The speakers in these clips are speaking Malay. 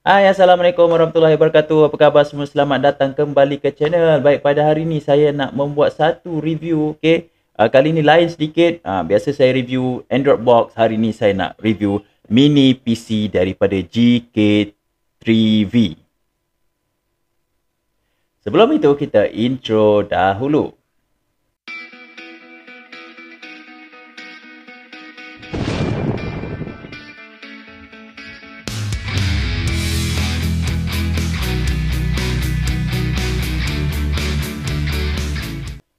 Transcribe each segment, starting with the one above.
Hai, Assalamualaikum warahmatullahi wabarakatuh. Apa khabar semua? Selamat datang kembali ke channel. Baik, pada hari ini saya nak membuat satu review. Okay? Kali ini lain sedikit. Biasa saya review Android box. Hari ini saya nak review mini PC daripada GK3V. Sebelum itu, kita intro dahulu.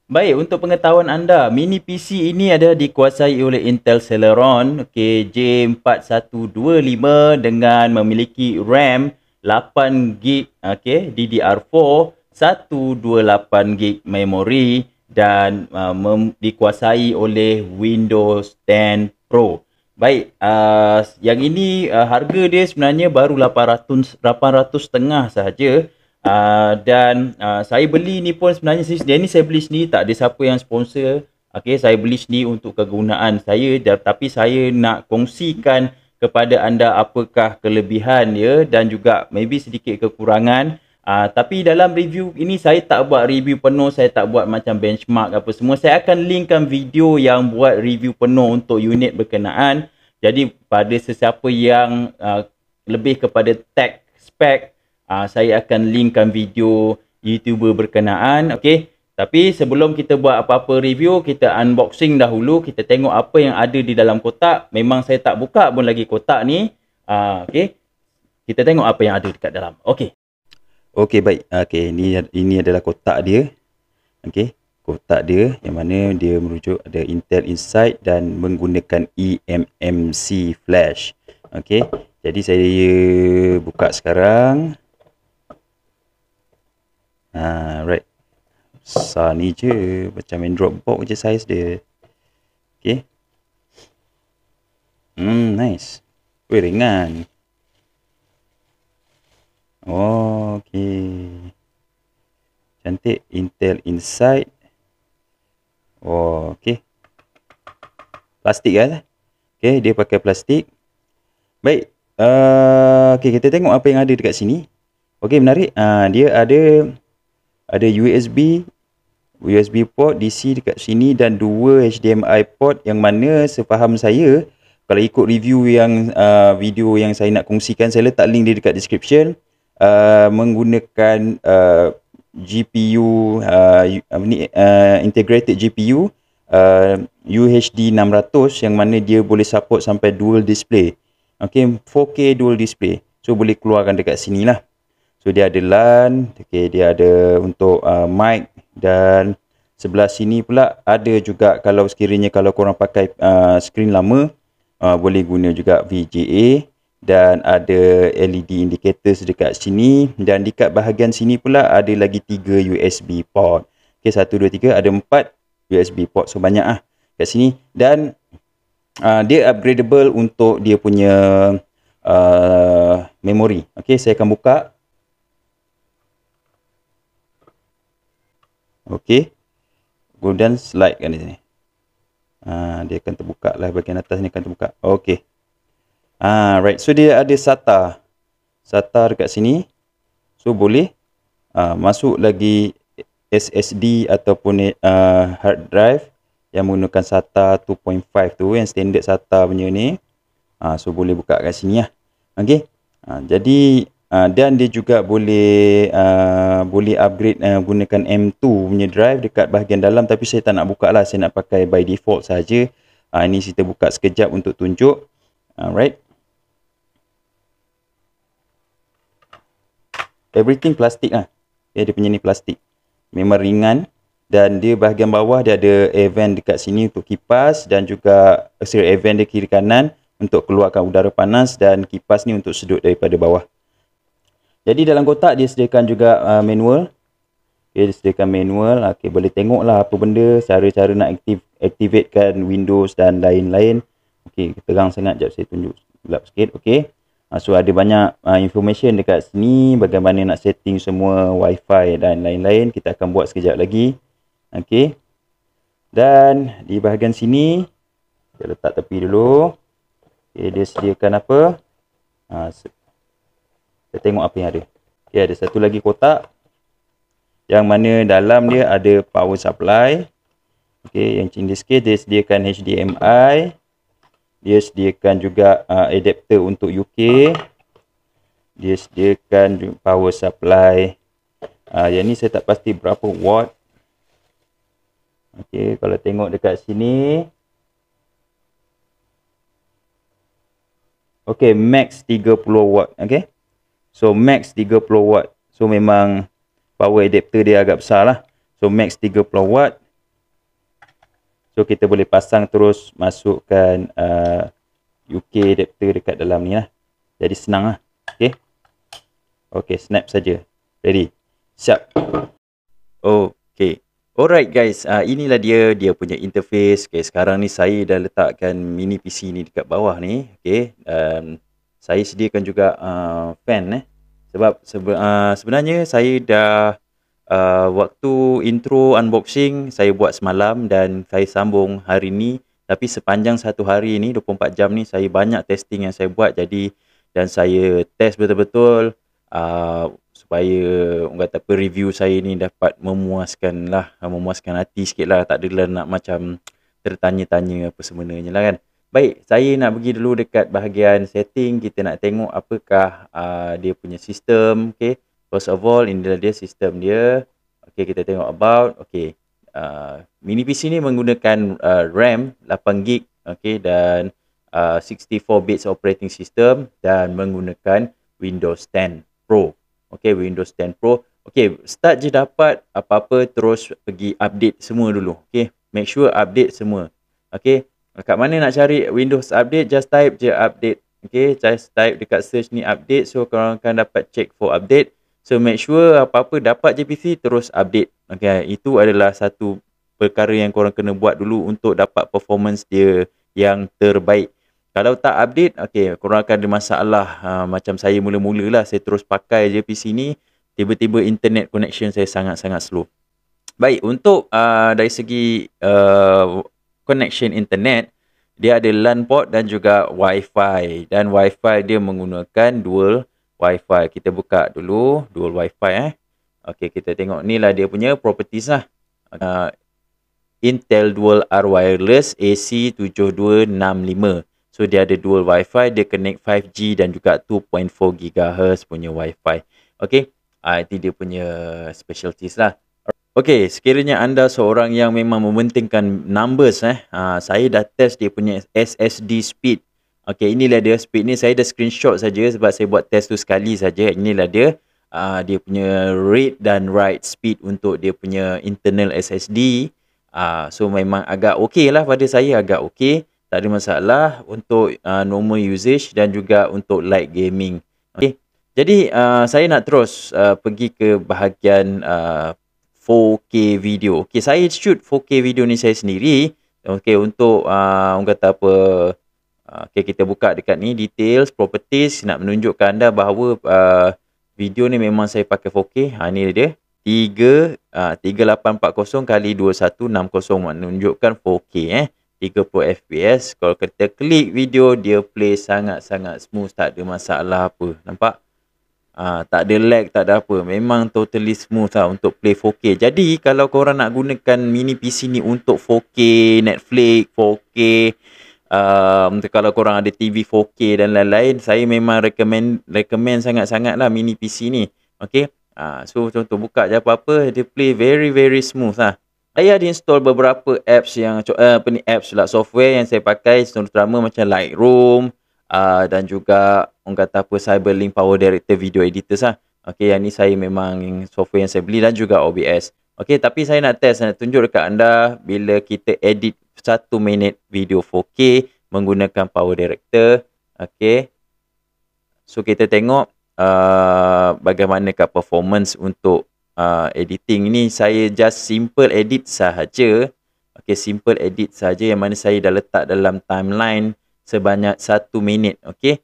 Baik, untuk pengetahuan anda, mini PC ini ada dikuasai oleh Intel Celeron J4125 dengan memiliki RAM 8GB DDR4, 128GB memori dan dikuasai oleh Windows 10 Pro. Baik, yang ini harga dia sebenarnya baru 800 setengah sahaja. Dan saya beli ni pun sebenarnya saya beli sendiri, tak ada siapa yang sponsor. Okay, saya beli sendiri untuk kegunaan saya, tapi saya nak kongsikan kepada anda apakah kelebihan dia dan juga maybe sedikit kekurangan. Tapi dalam review ini saya tak buat review penuh, saya tak buat macam benchmark apa semua. Saya akan linkkan video yang buat review penuh untuk unit berkenaan. Jadi pada sesiapa yang lebih kepada tech spec, saya akan linkkan video YouTuber berkenaan. Okey. Tapi sebelum kita buat apa-apa review, kita unboxing dahulu. Kita tengok apa yang ada di dalam kotak. Memang saya tak buka pun lagi kotak ni. Okey. Kita tengok apa yang ada dekat dalam. Okey. Okey, baik. Okey, ini adalah kotak dia. Okey. Kotak dia yang mana dia merujuk ada Intel Inside dan menggunakan eMMC flash. Okey. Jadi saya buka sekarang. Right. Besar ni je. Macam Android box je saiz dia. Okay. Nice. Weh, ringan. Oh, okay. Cantik. Intel Inside. Oh, okay. Plastik kan? Okay, dia pakai plastik. Baik. Okay, kita tengok apa yang ada dekat sini. Okay, menarik. Dia ada USB port DC dekat sini dan 2 HDMI port yang mana sefaham saya, kalau ikut review yang video yang saya nak kongsikan, saya letak link dia dekat description, menggunakan GPU integrated GPU UHD 600 yang mana dia boleh support sampai dual display. Okay, 4K dual display. So boleh keluarkan dekat sini lah. So dia ada LAN, okay, dia ada untuk mic dan sebelah sini pula ada juga kalau sekiranya kalau korang pakai skrin lama, boleh guna juga VGA dan ada LED indicators dekat sini dan dekat bahagian sini pula ada lagi 3 USB port. Okay, 1, 2, 3, ada 4 USB port. So banyak kat sini dan dia upgradable untuk dia punya memori. Okay, saya akan buka. Okey. Golden slide kan di sini. Dia akan terbuka lah, bahagian atas ni akan terbuka. Okey. Right. So dia ada SATA. SATA dekat sini. So boleh masuk lagi SSD ataupun hard drive yang menggunakan SATA 2.5 tu, yang standard SATA punya ni. So boleh buka kat sini lah. Okey. Jadi dan dia juga boleh upgrade gunakan M2 punya drive dekat bahagian dalam, tapi saya tak nak buka lah, saya nak pakai by default saja. Ini kita buka sekejap untuk tunjuk. Alright. Everything plastik dia punya ni plastik. Memang ringan dan dia bahagian bawah dia ada air vent dekat sini untuk kipas dan juga air vent dia kiri kanan untuk keluarkan udara panas dan kipas ni untuk sedut daripada bawah. Jadi dalam kotak dia sediakan juga manual. Okay, dia sediakan manual. Okay, boleh tengok lah apa benda, cara-cara nak activatekan Windows dan lain-lain. Okay, terang sangat. Sekejap saya tunjuk gelap sikit. Okay. So ada banyak information dekat sini, bagaimana nak setting semua Wi-Fi dan lain-lain. Kita akan buat sekejap lagi. Okay. Dan di bahagian sini, kita letak tepi dulu. Okay, dia sediakan apa? Kita tengok apa yang ada. Okay, ada satu lagi kotak yang mana dalam dia ada power supply. Okay, yang in this case dia sediakan HDMI. Dia sediakan juga adapter untuk UK. Dia sediakan power supply. Yang ni saya tak pasti berapa watt. Okay, kalau tengok dekat sini. Okay, max 30 watt. Okay. So max 30 watt. So memang power adapter dia agak besar lah. So max 30 watt. So kita boleh pasang terus masukkan UK adapter dekat dalam ni lah. Jadi senang lah. Okay. Okay, snap saja. Ready. Siap. Okay. Alright guys, inilah dia punya interface. Okay, sekarang ni saya dah letakkan mini PC ni dekat bawah ni. Okay. Saya sediakan juga fan sebab sebenarnya saya dah waktu intro unboxing saya buat semalam dan saya sambung hari ni. Tapi sepanjang satu hari ni 24 jam ni saya banyak testing yang saya buat, jadi dan saya test betul-betul supaya orang kata apa, review saya ni dapat memuaskan lah, memuaskan hati sikit lah. Tak adalah nak macam tertanya-tanya apa sebenarnya lah kan. Baik, saya nak pergi dulu dekat bahagian setting. Kita nak tengok apakah dia punya sistem. Okay, first of all inilah dia sistem dia. Okay, kita tengok about. Okay, mini PC ni menggunakan RAM 8GB. Okay, dan 64 bits operating system dan menggunakan Windows 10 Pro. Okay, Windows 10 Pro. Okay, start je dapat apa-apa terus pergi update semua dulu. Okay, make sure update semua. Okay, kat mana nak cari Windows update, just type je update. Okay, just type dekat search ni update. So korang akan dapat check for update. So make sure apa-apa dapat je PC terus update. Okay, itu adalah satu perkara yang korang kena buat dulu untuk dapat performance dia yang terbaik. Kalau tak update, okay, korang akan ada masalah. Macam saya mula-mula lah, saya terus pakai je PC ni. Tiba-tiba internet connection saya sangat-sangat slow. Baik, untuk dari segi connection internet, dia ada LAN port dan juga Wi-Fi. Dan Wi-Fi dia menggunakan dual Wi-Fi. Kita buka dulu dual Wi-Fi. Okay, kita tengok ni lah dia punya properties lah. Intel Dual R Wireless AC7265. So dia ada dual Wi-Fi, dia connect 5G dan juga 2.4 GHz punya Wi-Fi. Okay, itu dia punya specialties lah. Okay, sekiranya anda seorang yang memang mementingkan numbers, saya dah test dia punya SSD speed. Okay, inilah dia speed ni. Saya dah screenshot saja sebab saya buat test tu sekali saja. Inilah dia. Dia punya read dan write speed untuk dia punya internal SSD. So memang agak okey lah pada saya, agak okey. Tak ada masalah untuk normal usage dan juga untuk light gaming. Okay. Jadi saya nak terus pergi ke bahagian 4K video. Okay, saya shoot 4K video ni saya sendiri. Okay, untuk orang kata apa, okay, kita buka dekat ni details, properties, nak menunjukkan anda bahawa video ni memang saya pakai 4K. Ni dia 3840 kali 2160 menunjukkan 4K 30 fps. Kalau kita klik video, dia play sangat-sangat smooth, tak ada masalah apa. Nampak? Tak ada lag, tak ada apa. Memang totally smooth lah untuk play 4K. Jadi kalau korang nak gunakan mini PC ni untuk 4K, Netflix, 4K, kalau korang ada TV 4K dan lain-lain, saya memang recommend sangat-sangat lah mini PC ni. Okay. So contoh buka je apa-apa, dia play very smooth lah. Saya ada install beberapa apps yang software yang saya pakai, terutama macam Lightroom dan juga orang kata apa, Cyberlink Power Director Video Editors lah. Okay, yang ni saya memang software yang saya beli dan juga OBS. Okay, tapi saya nak test, nak tunjuk dekat anda bila kita edit 1 minit video 4K menggunakan Power Director. Okay, so kita tengok bagaimanakah performance untuk editing ni. Saya just simple edit sahaja. Okay, simple edit sahaja yang mana saya dah letak dalam timeline sebanyak 1 minit. Okay,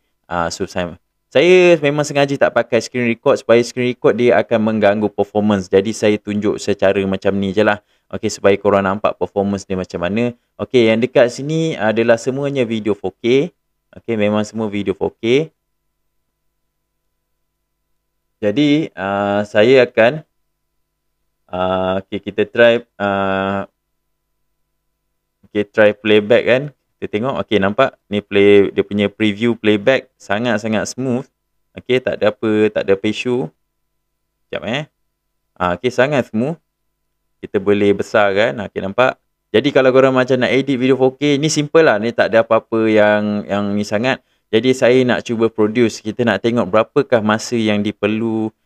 so saya memang sengaja tak pakai screen record supaya screen record dia akan mengganggu performance. Jadi saya tunjuk secara macam ni je lah. Okay, supaya korang nampak performance dia macam mana. Okay, yang dekat sini adalah semuanya video 4K. Okay, memang semua video 4K. Jadi saya akan kita try try playback kan. Kita tengok, nampak ni dia punya preview playback sangat-sangat smooth. Tak ada apa issue. Sekejap sangat smooth. Kita boleh besarkan, nampak. Jadi kalau korang macam nak edit video 4K, ni simple lah, ni tak ada apa-apa yang ni sangat. Jadi saya nak cuba produce, kita nak tengok berapakah masa yang diperlukan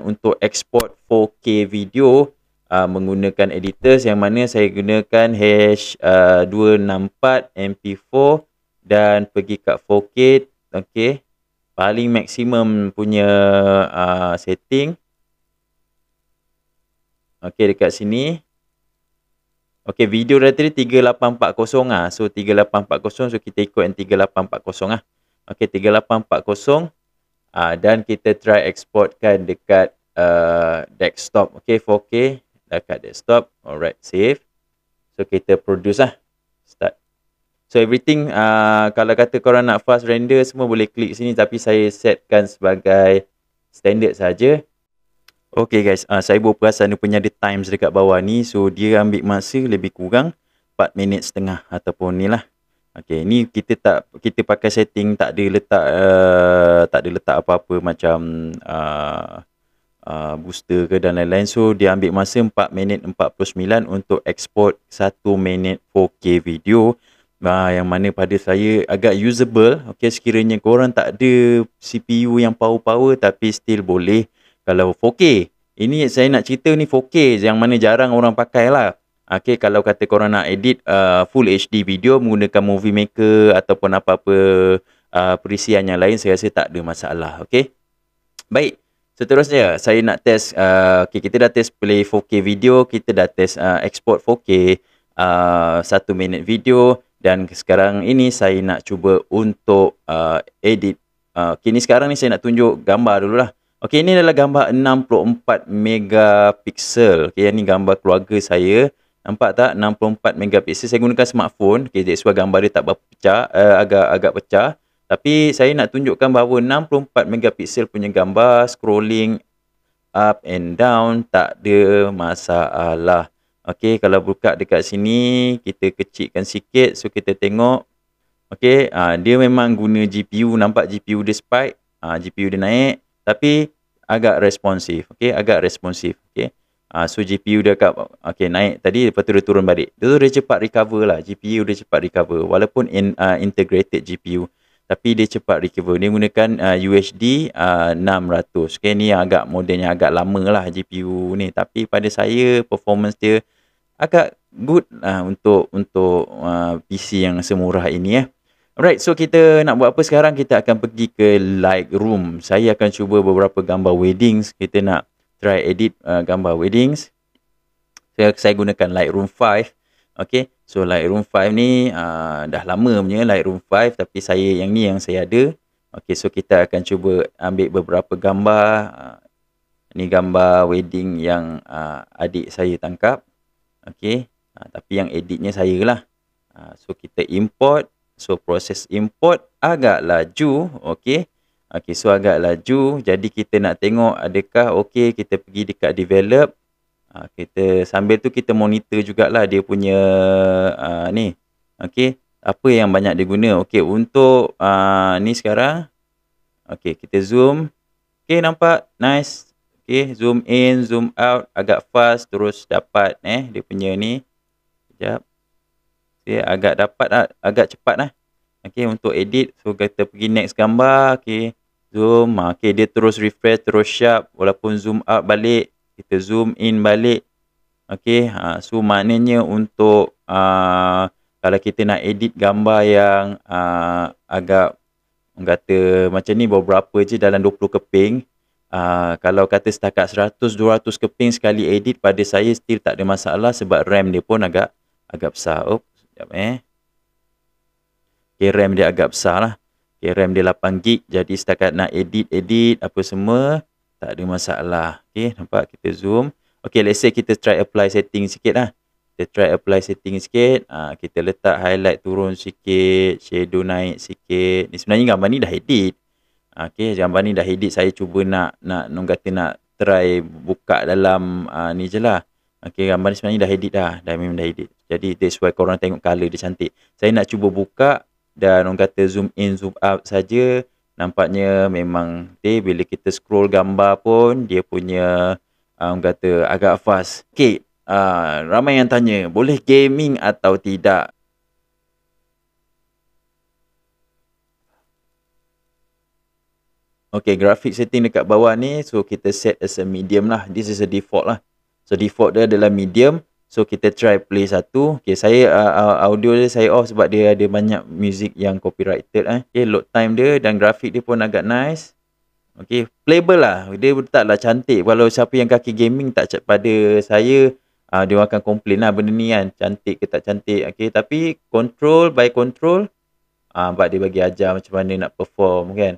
untuk export 4K video menggunakan editors, yang mana saya gunakan H264 MP4 dan pergi kat 4K. Paling maksimum punya setting. Dekat sini. Video dah tadi 3840 lah. So 3840, so kita ikut yang 3840 lah. 3840. Dan kita try exportkan dekat desktop. 4K dekat desktop. Alright, save. So kita produce lah. Start. So everything, kalau kata korang nak fast render semua boleh klik sini, tapi saya setkan sebagai standard saja. Okay guys, saya baru perasan dia punya ada times dekat bawah ni. So dia ambil masa lebih kurang 4 minit setengah ataupun ni lah. Ni kita pakai setting, tak ada letak apa-apa macam booster ke dan lain-lain. So dia ambil masa 4 minit 49 untuk export 1 minit 4K video. Yang mana pada saya agak usable. Sekiranya korang tak ada CPU yang power tapi still boleh. Kalau 4K, ini saya nak cerita ni 4K yang mana jarang orang pakai lah. Kalau kata korang nak edit full HD video menggunakan Movie Maker ataupun apa-apa perisian yang lain, saya rasa tak ada masalah. Baik, seterusnya saya nak test. Kita dah test play 4K video, kita dah test export 4K 1 minit video, dan sekarang ini saya nak cuba untuk edit. Ni sekarang ni saya nak tunjuk gambar dulu lah. Ini adalah gambar 64 megapiksel. Yang ni gambar keluarga saya. Nampak tak? 64 megapiksel. Saya gunakan smartphone. That's why gambar dia tak berapa pecah, agak pecah. Tapi saya nak tunjukkan bahawa 64 megapiksel punya gambar, scrolling up and down tak ada masalah. Kalau buka dekat sini, kita kecilkan sikit. So kita tengok. Dia memang guna GPU. Nampak GPU dia spike. GPU dia naik. Tapi agak responsif. Agak responsif. So GPU dia agak naik tadi, lepas tu dia turun balik. Dia cepat recover lah. GPU dia cepat recover. Walaupun integrated GPU, tapi dia cepat recover. Dia gunakan UHD 600. Ni yang agak modelnya agak lama lah GPU ni. Tapi pada saya performance dia agak good lah untuk PC yang semurah ini. Alright, so kita nak buat apa sekarang? Kita akan pergi ke Lightroom. Saya akan cuba beberapa gambar weddings. Kita nak try edit gambar weddings. Saya gunakan Lightroom 5. So Lightroom 5 ni dah lama punya Lightroom 5, tapi yang ni yang saya ada. So kita akan cuba ambil beberapa gambar. Ni gambar wedding yang adik saya tangkap. Tapi yang editnya saya lah. So kita import. So proses import agak laju. So agak laju. Jadi kita nak tengok adakah kita pergi dekat develop. Kita sambil tu kita monitor jugalah dia punya ni. Apa yang banyak dia guna. Untuk ni sekarang. Kita zoom. Nampak nice. Zoom in, zoom out, agak fast, terus dapat dia punya ni. Sekejap. Agak dapat agak cepat lah. Untuk edit. So kita pergi next gambar. Zoom. Dia terus refresh, terus sharp. Walaupun zoom out balik, kita zoom in balik. So maknanya untuk kalau kita nak edit gambar yang agak kata macam ni, beberapa je dalam 20 keping. Kalau kata setakat 100-200 keping sekali edit, pada saya still tak ada masalah sebab RAM dia pun agak besar. Sekejap RAM dia agak besar lah. RAM dia 8GB. Jadi setakat nak edit apa semua, tak ada masalah. Nampak? Kita zoom. Let's say kita try apply setting sikit lah. Kita try apply setting sikit. Kita letak highlight turun sikit, shadow naik sikit. Ni sebenarnya gambar ni dah edit. Okey, gambar ni dah edit. Saya cuba nak orang kata nak try buka dalam ni je lah. Okey, gambar ni sebenarnya dah edit dah. Dah memang dah edit. Jadi that's why korang tengok colour dia cantik. Saya nak cuba buka dan orang kata zoom in, zoom out saja. Nampaknya memang bila kita scroll gambar pun dia punya orang kata agak fast. Okey, ramai yang tanya, boleh gaming atau tidak? Okay, graphic setting dekat bawah ni, so kita set as a medium lah. This is a default lah. So default dia adalah medium. So kita try play satu. Okay, saya audio dia saya off sebab dia ada banyak music yang copyrighted. Okay, load time dia dan grafik dia pun agak nice. Okay, playable lah. Dia taklah cantik. Kalau siapa yang kaki gaming tak pada saya, dia akan complain lah benda ni kan. Cantik ke tak cantik. Okay, tapi control by control, sebab dia bagi ajar macam mana nak perform kan.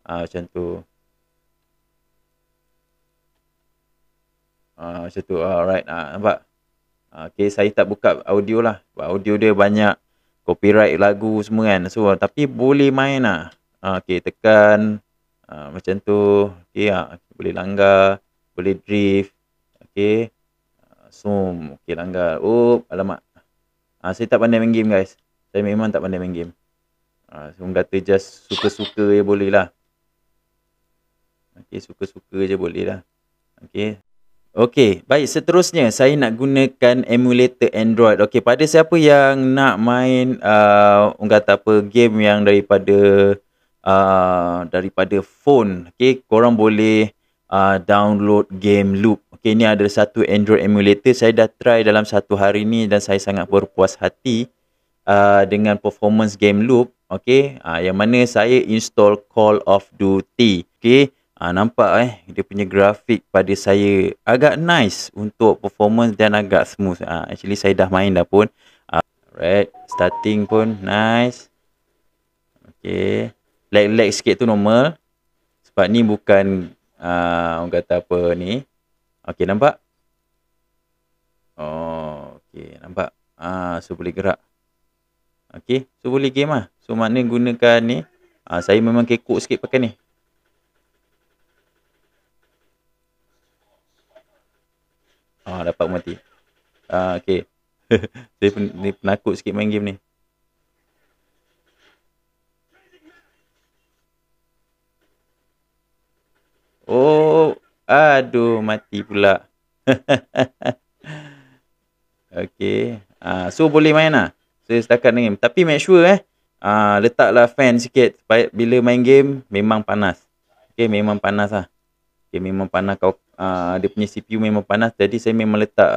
Macam tu. Macam tu. Alright. Nampak? Okay, saya tak buka audio lah. Audio dia banyak copyright lagu semua kan. So, tapi boleh main lah. Okay, tekan. Macam tu. Okay, boleh langgar. Boleh drift. Okay. Zoom. Okay, langgar. Alamak. Saya tak pandai main game guys. Saya memang tak pandai main game. So, orang kata just suka-suka je boleh lah. Okay, suka-suka je boleh lah. Okay. Okay, baik. Seterusnya, saya nak gunakan emulator Android. Okay, pada siapa yang nak main, orang kata apa, game yang daripada phone. Okay, korang boleh download game Loop. Okay, ni ada satu Android emulator. Saya dah try dalam satu hari ni dan saya sangat berpuas hati dengan performance game Loop. Okay, yang mana saya install Call of Duty. Okay. Nampak dia punya grafik pada saya agak nice untuk performance dan agak smooth. Actually saya dah main dah pun. Alright, starting pun nice. Okay, lag sikit tu normal. Sebab ni bukan orang kata apa ni. Okay, nampak? Okay, nampak? So boleh gerak. Okay, so boleh game lah. So maknanya gunakan ni. Saya memang kekok sikit pakai ni. Dapat mati. Okay. Saya penakut sikit main game ni. Aduh, mati pula. Okay. So boleh main lah. Saya setakat ni. Tapi make sure letaklah fan sikit. Supaya bila main game, memang panas. Okay, memang panas lah. Okay, memang panas dia punya CPU memang panas. Jadi saya memang letak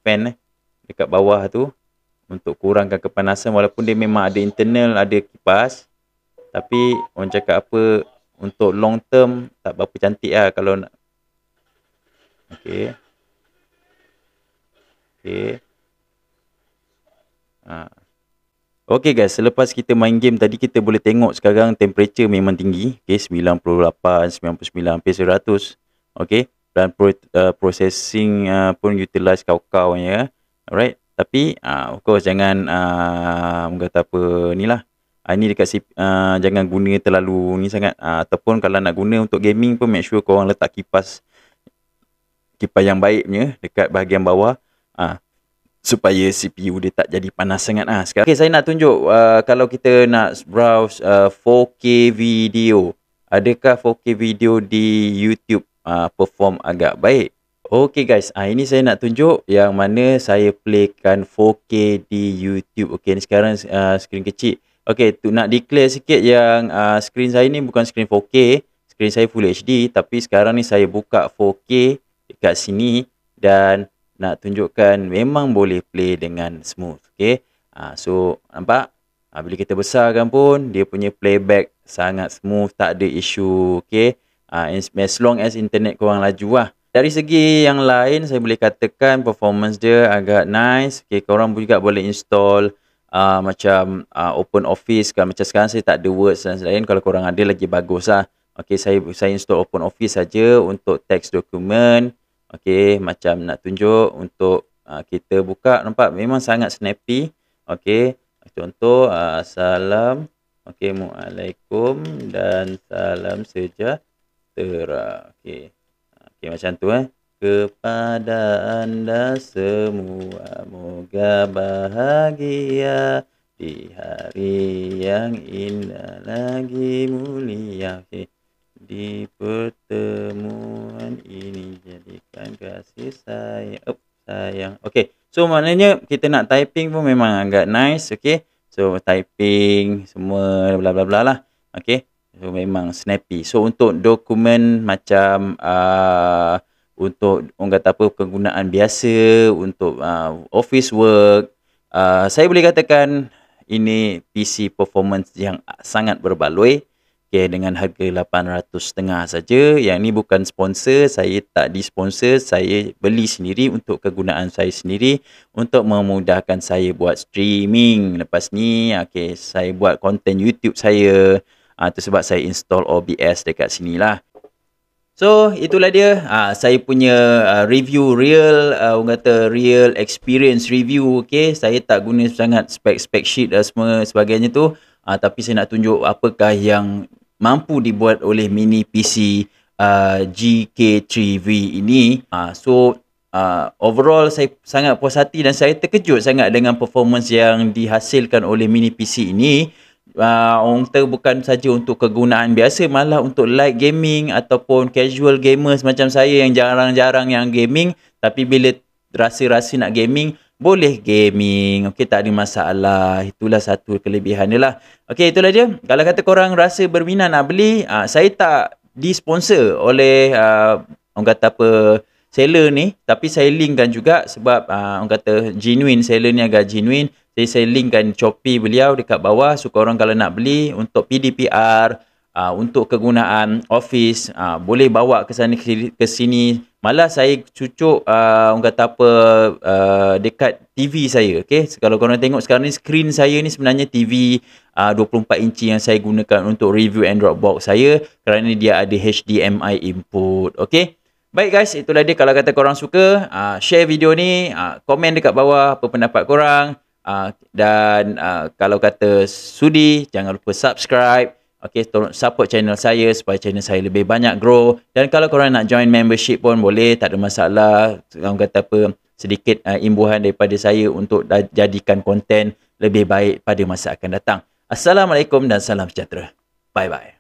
fan dekat bawah tu untuk kurangkan kepanasan. Walaupun dia memang ada internal, ada kipas. Tapi orang cakap apa, untuk long term tak berapa cantik lah kalau nak. Okay. Okay. Okay guys, selepas kita main game tadi, kita boleh tengok sekarang temperature memang tinggi. Okay, 98, 99, hampir 100. Okay, dan processing pun utilize kau-kau ya. Alright, tapi of course jangan kata apa ni lah. Ini dekat jangan guna terlalu ni sangat. Ataupun kalau nak guna untuk gaming pun make sure korang letak kipas yang baik punya dekat bahagian bawah. Supaya CPU dia tak jadi panas sangat. Sekarang okay, saya nak tunjuk kalau kita nak browse 4K video. Adakah 4K video di YouTube perform agak baik? Okay guys, ini saya nak tunjuk yang mana saya playkan 4K di YouTube. Okay, ni sekarang skrin kecil. Okay, nak declare sikit yang skrin saya ni bukan skrin 4K. Skrin saya Full HD. Tapi sekarang ni saya buka 4K dekat sini dan nak tunjukkan memang boleh play dengan smooth. Okay. So nampak bila kita besarkan pun dia punya playback sangat smooth, tak ada isu. Okay. As long as internet korang laju lah. Dari segi yang lain saya boleh katakan performance dia agak nice. Okay, korang juga boleh install macam Open Office kan. Macam sekarang saya tak ada Word dan lain. Kalau korang ada lagi bagus lah. Okay, saya install Open Office saja untuk text dokumen. Okay, macam nak tunjuk untuk kita buka. Nampak memang sangat snappy. Okay, contoh salam Okey, Assalamualaikum dan salam sejahtera. Okey. Okey, macam tu Kepada anda semua, moga bahagia di hari yang indah lagi mulia. Okey. Di pertemuan ini jadikan kasih sayang. Okey. So maknanya kita nak typing pun memang agak nice, okey. So typing semua bla bla bla lah. Okey. So memang snappy. So untuk dokumen macam untuk orang kata apa kegunaan biasa, untuk office work, saya boleh katakan ini PC performance yang sangat berbaloi. Okay, dengan harga 800.5 saja. Yang ni bukan sponsor, saya tak disponsor, saya beli sendiri untuk kegunaan saya sendiri untuk memudahkan saya buat streaming. Lepas ni, okay, saya buat konten YouTube saya. Itu sebab saya install OBS dekat sini lah. So, itulah dia. Saya punya review real, orang kata real experience review. Okay, saya tak guna sangat spek-spek sheet dan semua sebagainya tu. Tapi saya nak tunjuk apakah yang mampu dibuat oleh mini PC GK3V ini. So, overall saya sangat puas hati dan saya terkejut sangat dengan performance yang dihasilkan oleh mini PC ini. Orang kata bukan saja untuk kegunaan biasa, malah untuk light gaming ataupun casual gamers macam saya yang jarang-jarang yang gaming, tapi bila rasa-rasa nak gaming, boleh gaming. Okey, tak ada masalah. Itulah satu kelebihan dia lah. Okey, itulah dia. Kalau kata korang rasa berminat nak beli, saya tak disponsor oleh orang kata apa seller ni, tapi saya linkkan juga sebab orang kata genuine, seller ni agak genuine. Jadi saya linkkan Shopee beliau dekat bawah. So korang kalau nak beli untuk PDPR, untuk kegunaan office, boleh bawa ke sana ke sini. Malah saya cucuk orang kata apa dekat TV saya. Okay? Kalau korang tengok sekarang ni, screen saya ni sebenarnya TV 24 inci yang saya gunakan untuk review Android box saya, kerana dia ada HDMI input. Okay? Baik guys, itulah dia. Kalau kata korang suka, share video ni, komen dekat bawah apa pendapat korang. Dan kalau kata sudi, jangan lupa subscribe. Okay, tolong support channel saya supaya channel saya lebih banyak grow. Dan kalau korang nak join membership pun boleh, tak ada masalah. Orang kata apa, sedikit imbuhan daripada saya untuk jadikan konten lebih baik pada masa akan datang. Assalamualaikum dan salam sejahtera. Bye bye.